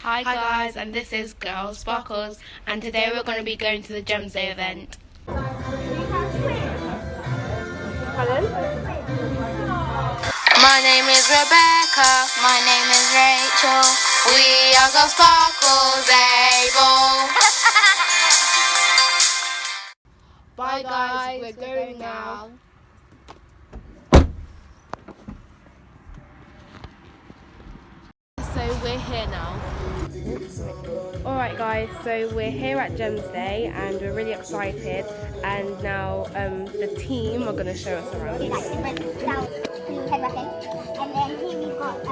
Hi guys, and this is Girl Sparkles, and today we're going to be going to the Gems Day event. Pardon? My name is Rebecca, my name is Rachel, we are Girl Sparkles able. Bye guys, we're going now. So we're here now. Alright guys, so we're here at Gems Day and we're really excited, and now the team are going to show us around. Like different styles to head wrapping. And then here we've got a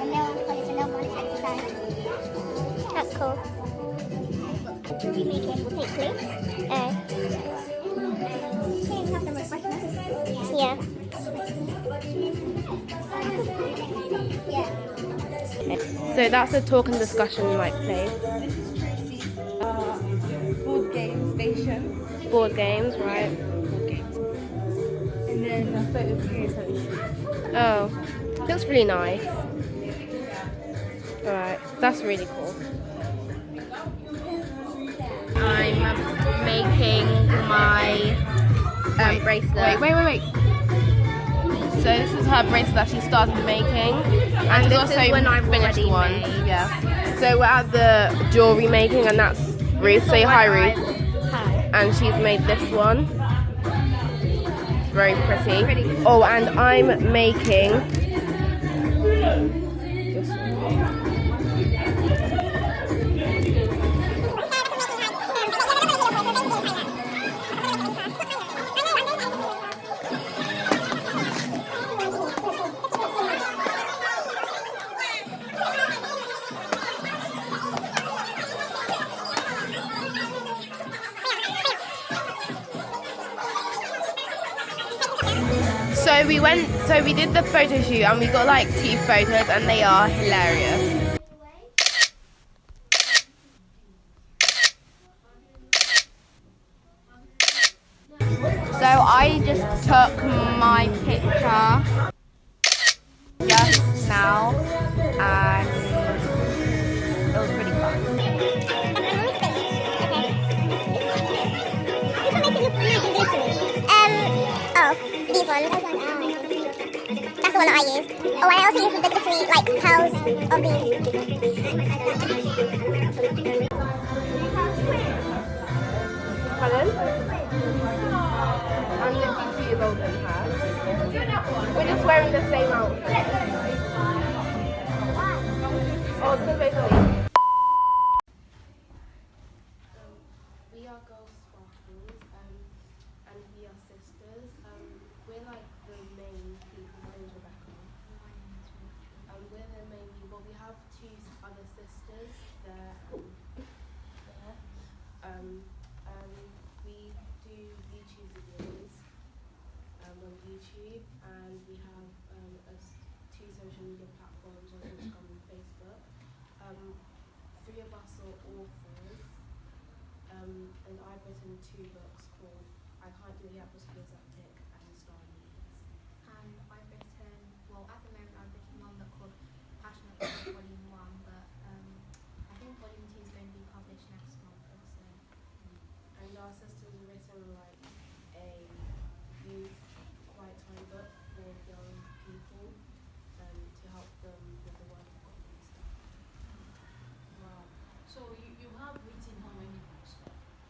nail polish and nail polish exercise. That's cool. Jewellery making will take place. Here we have some refreshments. Yeah. So that's a talk and discussion place. Board game station. Board games, right? Board games. And then a photo shoot. Oh, looks really nice. Alright, that's really cool. I'm making my bracelet. Wait. So this is her bracelet that she started making, and this also is when I've finished already one. made. Yeah. So we're at the jewellery making, and that's Ruth. Say hi, Ruth. Hi. And she's made this one. It's very pretty. Pretty cool. Oh, and I'm making this one. So we did the photo shoot and we got like 2 photos and they are hilarious. So I just took my picture just now, and it was pretty fun. These ones. That's the one that I used. Oh, I also used the glittery, like, pearls of these. Pardon? I'm literally 2 years older than her. We're just wearing the same outfit. Oh, the face. We are Girl Sparkles, and we are sisters. We're like the main people. My name's Rebecca. We're the main people. We have 2 other sisters there. We do YouTube videos on YouTube, and we have 2 social media platforms on Instagram and Facebook. 3 of us are authors, and I've written 2 books called I Can't Do the Atmosphere Septic and Star Needs. And I've written, well, at the moment I've written one book called Passionate About Volume 1, but I think Volume 2 is going to be published next month or so. And our sisters have written like a youth quiet time book for young people to help them with the work of God and stuff. Wow. So you have written how many books?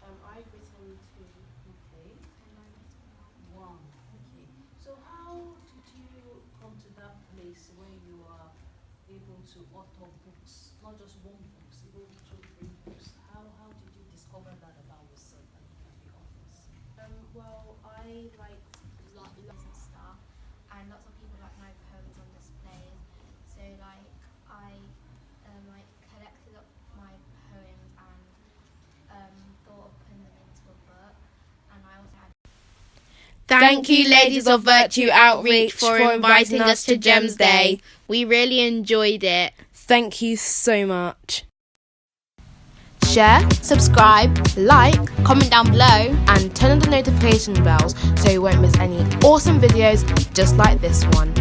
I've written 2. Okay. And I written one. One. Okay. So how did you come to that place where you are able to author books, not just one book, able to 3 books? How did you discover that about yourself that you can be authors? Well, I like Lots and stuff, and lots of people like my poems on displays. So like I like collected up my poems and thought of putting them into a book, and I also had. Thank you, Ladies of Virtue Outreach, for inviting us to Gems Day. We really enjoyed it. Thank you so much. Share, subscribe, like, comment down below, And turn on the notification bells so you won't miss any awesome videos just like this one.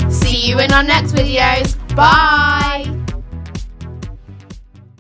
see you in our next videos. Bye!